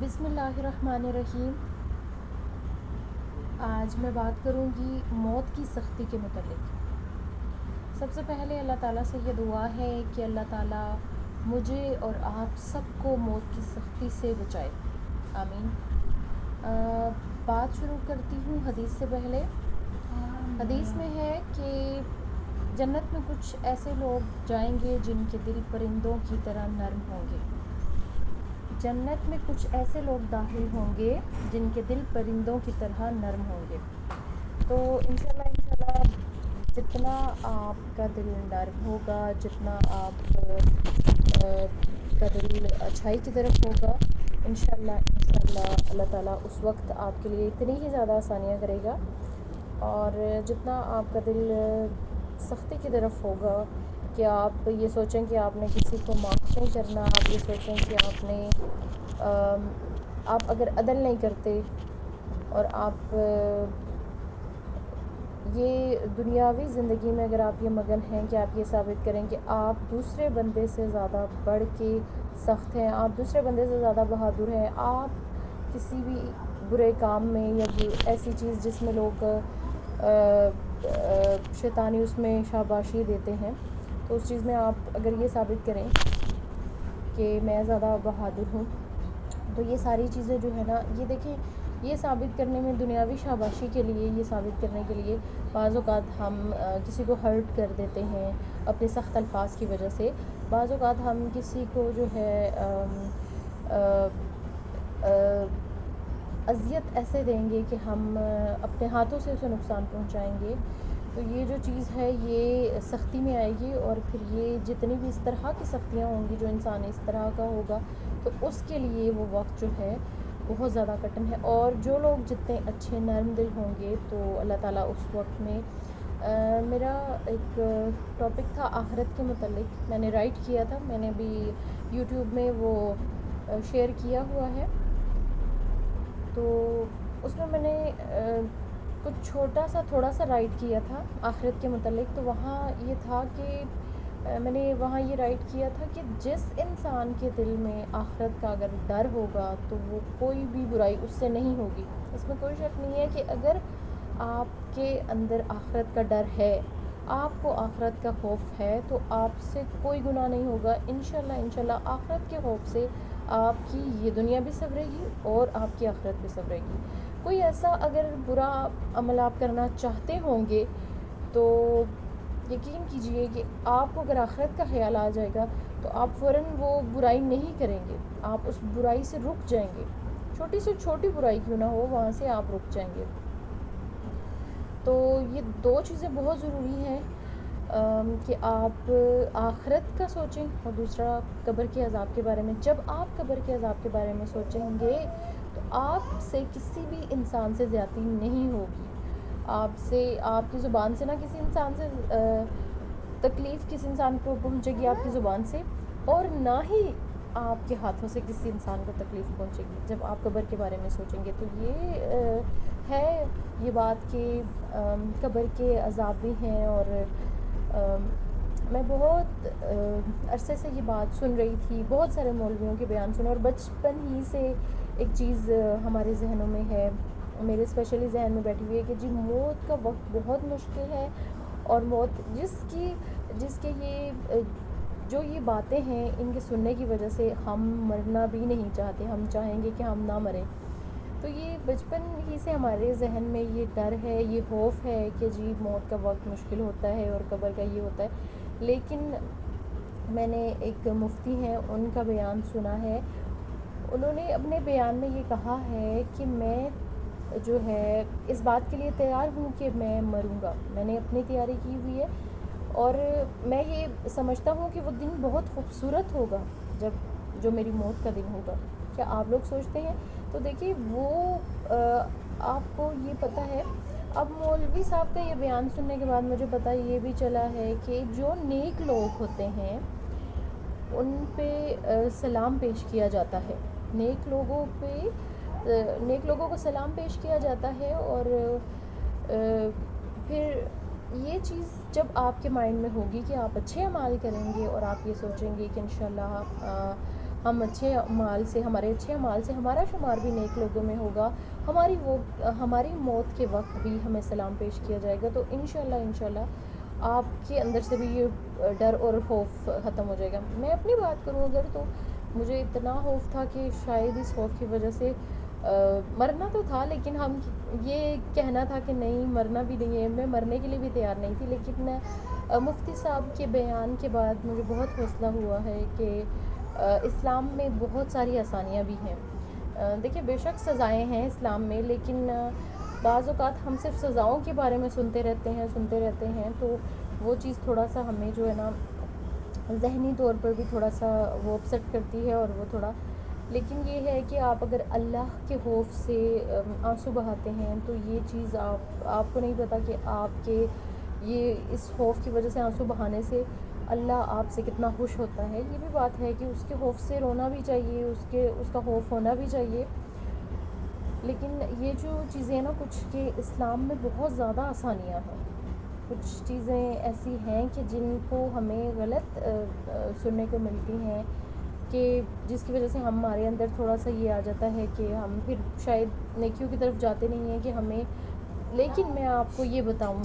بسم اللہ الرحمن الرحیم۔ آج میں بات کروں گی موت کی سختی کے متعلق۔ سب سے پہلے اللہ تعالیٰ سے یہ دعا ہے کہ اللہ تعالیٰ مجھے اور آپ سب کو موت کی سختی سے بچائے، آمین۔ بات شروع کرتی ہوں حدیث سے پہلے۔ حدیث میں ہے کہ جنت میں کچھ ایسے لوگ جائیں گے جن کے دل پرندوں کی طرح نرم ہوں گے۔ جنت میں کچھ ایسے لوگ داخل ہوں گے جن کے دل پرندوں کی طرح نرم ہوں گے۔ تو انشاءاللہ جتنا آپ کا دل نرم ہوگا، جتنا آپ کا دل اچھائی کی طرف ہوگا، انشاءاللہ اللہ تعالیٰ اس وقت آپ کے لیے اتنی ہی زیادہ آسانیاں کرے گا، اور جتنا آپ کا دل سختی کی طرف ہوگا کہ آپ یہ سوچیں کہ آپ نے کسی کو معاف نہیں کرنا، آپ یہ سوچیں کہ آپ اگر عدل نہیں کرتے، اور آپ یہ دنیاوی زندگی میں اگر آپ یہ مگن ہیں کہ آپ یہ ثابت کریں کہ آپ دوسرے بندے سے زیادہ بڑھ کے سخت ہیں، آپ دوسرے بندے سے زیادہ بہادر ہیں، آپ کسی بھی برے کام میں یا ایسی چیز جس میں لوگ شیطانی اس میں شاباشی دیتے ہیں، تو اس چیز میں آپ اگر یہ ثابت کریں کہ میں زیادہ بہادر ہوں، تو یہ ساری چیزیں جو ہے نا، یہ دیکھیں، یہ ثابت کرنے میں دنیاوی شاباشی کے لیے، یہ ثابت کرنے کے لیے بعض اوقات ہم کسی کو ہرٹ کر دیتے ہیں اپنے سخت الفاظ کی وجہ سے۔ بعض اوقات ہم کسی کو جو ہے اذیت ایسے دیں گے کہ ہم اپنے ہاتھوں سے اسے نقصان پہنچائیں گے۔ تو یہ جو چیز ہے یہ سختی میں آئے گی، اور پھر یہ جتنی بھی اس طرح کی سختیاں ہوں گی، جو انسان اس طرح کا ہوگا، تو اس کے لیے وہ وقت جو ہے بہت زیادہ کٹن ہے۔ اور جو لوگ جتنے اچھے نرم دل ہوں گے، تو اللہ تعالیٰ اس وقت میں میرا ایک ٹاپک تھا آخرت کے متعلق، میں نے رائٹ کیا تھا، میں نے بھی یوٹیوب میں وہ شیئر کیا ہوا ہے۔ تو اس میں نے کچھ تھوڑا سا رائٹ کیا تھا آخرت کے متعلق۔ تو وہاں یہ تھا کہ میں نے وہاں یہ رائٹ کیا تھا کہ جس انسان کے دل میں آخرت کا اگر ڈر ہوگا تو وہ کوئی بھی برائی اس سے نہیں ہوگی۔ اس میں کوئی شک نہیں ہے کہ اگر آپ کے اندر آخرت کا ڈر ہے، آپ کو آخرت کا خوف ہے، تو آپ سے کوئی گناہ نہیں ہوگا۔ انشاءاللہ آخرت کے خوف سے آپ کی یہ دنیا بھی سنورے گی اور آپ کی آخرت بھی سنورے گی۔ کوئی ایسا اگر برا عمل آپ کرنا چاہتے ہوں گے، تو یقین کیجئے کہ آپ کو اگر آخرت کا خیال آ جائے گا تو آپ فوراً وہ برائی نہیں کریں گے، آپ اس برائی سے رک جائیں گے، چھوٹی سے چھوٹی برائی کیوں نہ ہو، وہاں سے آپ رک جائیں گے۔ تو یہ دو چیزیں بہت ضروری ہیں کہ آپ آخرت کا سوچیں، اور دوسرا قبر کے عذاب کے بارے میں۔ جب آپ قبر کے عذاب کے بارے میں سوچیں گے تو آپ سے کسی بھی انسان سے زیادتی نہیں ہوگی، آپ کی زبان سے نہ کسی انسان سے تکلیف کسی انسان کو پہنچے گی آپ کی زبان سے، اور نہ ہی آپ کے ہاتھوں سے کسی انسان کو تکلیف پہنچے گی جب آپ قبر کے بارے میں سوچیں گے۔ تو یہ ہے یہ بات کہ قبر کے عذاب بھی ہیں، اور میں بہت عرصے سے یہ بات سن رہی تھی، بہت سارے مولویوں کے بیان سنے، اور بچپن ہی سے ایک چیز ہمارے ذہنوں میں ہے، میرے اسپیشلی ذہن میں بیٹھی ہوئی ہے کہ جی موت کا وقت بہت مشکل ہے، اور موت جس کے یہ باتیں ہیں، ان کے سننے کی وجہ سے ہم مرنا بھی نہیں چاہتے، ہم چاہیں گے کہ ہم نہ مریں۔ تو یہ بچپن ہی سے ہمارے ذہن میں یہ ڈر ہے، یہ خوف ہے کہ جی موت کا وقت مشکل ہوتا ہے اور قبر کا یہ ہوتا ہے۔ لیکن میں نے ایک مفتی ہیں، ان کا بیان سنا ہے، انہوں نے اپنے بیان میں یہ کہا ہے کہ میں جو ہے اس بات کے لیے تیار ہوں کہ میں مروں گا، میں نے اپنی تیاری کی ہوئی ہے، اور میں یہ سمجھتا ہوں کہ وہ دن بہت خوبصورت ہوگا جو میری موت کا دن ہوگا۔ کیا آپ لوگ سوچتے ہیں؟ تو دیکھیے وہ آپ کو یہ پتہ ہے، اب مولوی صاحب کا یہ بیان سننے کے بعد مجھے پتہ یہ بھی چلا ہے کہ جو نیک لوگ ہوتے ہیں ان پہ سلام پیش کیا جاتا ہے، نیک لوگوں کو سلام پیش کیا جاتا ہے، اور پھر یہ چیز جب آپ کے مائنڈ میں ہوگی کہ آپ اچھے اعمال کریں گے، اور آپ یہ سوچیں گے کہ انشاءاللہ ہم اچھے اعمال سے، ہمارے اچھے اعمال سے ہمارا شمار بھی نیک لوگوں میں ہوگا، ہماری موت کے وقت بھی ہمیں سلام پیش کیا جائے گا. تو انشاءاللہ آپ کے اندر سے بھی یہ ڈر اور خوف ختم ہو جائے گا. میں اپنی بات کروں اگر، تو مجھے اتنا خوف تھا کہ شاید اس خوف کی وجہ سے مرنا تو تھا، لیکن ہم یہ کہنا تھا کہ نہیں مرنا بھی نہیں ہے، میں مرنے کے لیے بھی تیار نہیں تھی. لیکن مفتی صاحب کے بیان کے بعد مجھے بہت حوصلہ ہوا ہے کہ اسلام میں بہت ساری آسانیاں بھی ہیں. دیکھیں بے شک سزائیں ہیں اسلام میں، لیکن بعض اوقات ہم صرف سزاؤں کے بارے میں سنتے رہتے ہیں، تو وہ چیز تھوڑا سا ہمیں جو ہے نا ذہنی طور پر بھی تھوڑا سا وہ اپسٹ کرتی ہے، اور وہ تھوڑا، لیکن یہ ہے کہ آپ اگر اللہ کے خوف سے آنسو بہاتے ہیں تو یہ چیز آپ کو نہیں پتہ کہ آپ کے یہ اس خوف کی وجہ سے آنسو بہانے سے اللہ آپ سے کتنا خوش ہوتا ہے. یہ بھی بات ہے کہ اس کے خوف سے رونا بھی چاہیے، اس کا خوف ہونا بھی چاہیے. لیکن یہ جو چیزیں ہیں نا کچھ، کہ اسلام میں بہت زیادہ آسانیاں ہیں. کچھ چیزیں ایسی ہیں کہ جن کو ہمیں غلط سننے کو ملتی ہیں، کہ جس کی وجہ سے ہمارے اندر تھوڑا سا یہ آ جاتا ہے کہ ہم پھر شاید نیکیوں کی طرف جاتے نہیں ہیں کہ ہمیں. لیکن میں آپ کو یہ بتاؤں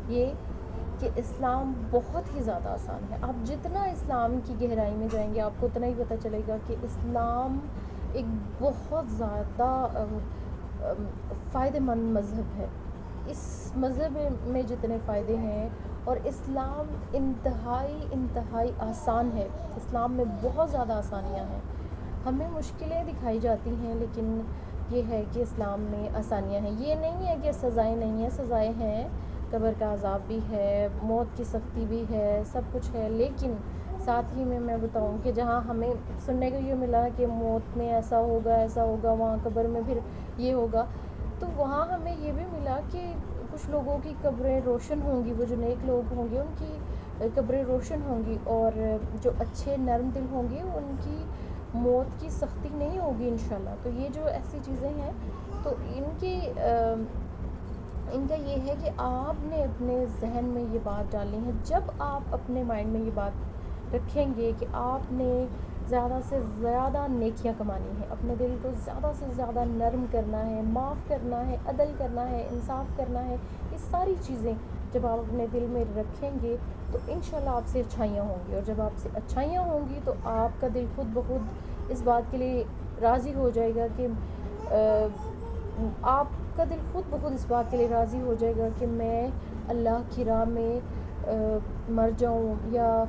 یہ کہ اسلام بہت ہی زیادہ آسان ہے. آپ جتنا اسلام کی گہرائی میں جائیں گے آپ کو اتنا ہی پتہ چلے گا کہ اسلام ایک بہت زیادہ فائدہ مند مذہب ہے. اس مذہب میں جتنے فائدے ہیں، اور اسلام انتہائی آسان ہے. اسلام میں بہت زیادہ آسانیاں ہیں. ہمیں مشکلیں دکھائی جاتی ہیں، لیکن یہ ہے کہ اسلام میں آسانیاں ہیں. یہ نہیں ہے کہ سزائیں نہیں ہیں، سزائیں ہیں، قبر کا عذاب بھی ہے، موت کی سختی بھی ہے، سب کچھ ہے. لیکن ساتھ ہی میں بتاؤں کہ جہاں ہمیں سننے کو یہ ملا کہ موت میں ایسا ہوگا، وہاں قبر میں پھر یہ ہوگا، تو وہاں ہمیں یہ بھی ملا کہ کچھ لوگوں کی قبریں روشن ہوں گی. وہ جو نیک لوگ ہوں گے ان کی قبریں روشن ہوں گی، اور جو اچھے نرم دل ہوں گے ان کی موت کی سختی نہیں ہوگی انشاءاللہ. تو یہ جو ایسی چیزیں ہیں تو ان کا یہ ہے کہ آپ نے اپنے ذہن میں یہ بات ڈالنی ہے. جب آپ اپنے مائنڈ میں یہ بات رکھیں گے کہ آپ نے زیادہ سے زیادہ نیکیاں کمانی ہیں، اپنے دل کو زیادہ سے زیادہ نرم کرنا ہے، معاف کرنا ہے، عدل کرنا ہے، انصاف کرنا ہے، یہ ساری چیزیں جب آپ اپنے دل میں رکھیں گے تو انشاءاللہ آپ سے اچھائیاں ہوں گی. اور جب آپ سے اچھائیاں ہوں گی تو آپ کا دل خود بخود اس بات کے لیے راضی ہو جائے گا کہ آپ کا دل خود بخود اس بات کے لیے راضی ہو جائے گا کہ میں اللہ کی راہ میں مر جاؤں، یا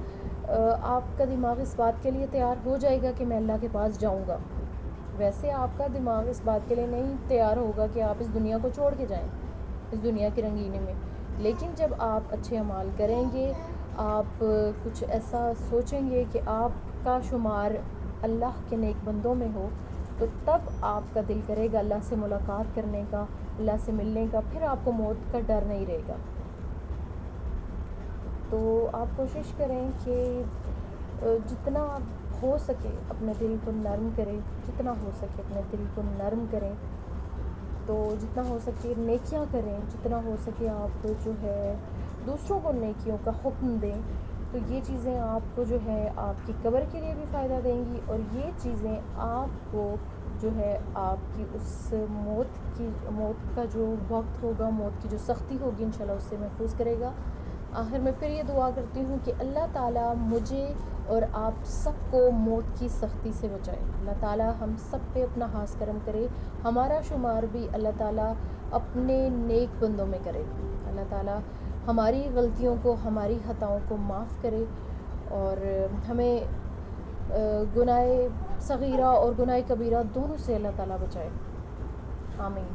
آپ کا دماغ اس بات کے لیے تیار ہو جائے گا کہ میں اللہ کے پاس جاؤں گا. ویسے آپ کا دماغ اس بات کے لیے نہیں تیار ہوگا کہ آپ اس دنیا کو چھوڑ کے جائیں، اس دنیا کی رنگینی میں. لیکن جب آپ اچھے اعمال کریں گے، آپ کچھ ایسا سوچیں گے کہ آپ کا شمار اللہ کے نیک بندوں میں ہو، تو تب آپ کا دل کرے گا اللہ سے ملاقات کرنے کا، اللہ سے ملنے کا. پھر آپ کو موت کا ڈر نہیں رہے گا. تو آپ کوشش کریں کہ جتنا ہو سکے اپنے دل کو نرم کریں، جتنا ہو سکے اپنے دل کو نرم کریں. تو جتنا ہو سکے نیکیاں کریں، جتنا ہو سکے آپ جو ہے دوسروں کو نیکیوں کا حکم دیں. تو یہ چیزیں آپ کو جو ہے آپ کی قبر کے لیے بھی فائدہ دیں گی، اور یہ چیزیں آپ کو جو ہے آپ کی اس موت کا جو وقت ہوگا، موت کی جو سختی ہوگی انشاءاللہ اس سے محفوظ کرے گا. آخر میں پھر یہ دعا کرتی ہوں کہ اللہ تعالیٰ مجھے اور آپ سب کو موت کی سختی سے بچائے. اللہ تعالیٰ ہم سب پہ اپنا خاص کرم کرے، ہمارا شمار بھی اللہ تعالیٰ اپنے نیک بندوں میں کرے. اللہ تعالیٰ ہماری غلطیوں کو، ہماری خطاؤں کو معاف کرے، اور ہمیں گناہ صغیرہ اور گناہ کبیرہ دونوں سے اللہ تعالیٰ بچائے. آمین.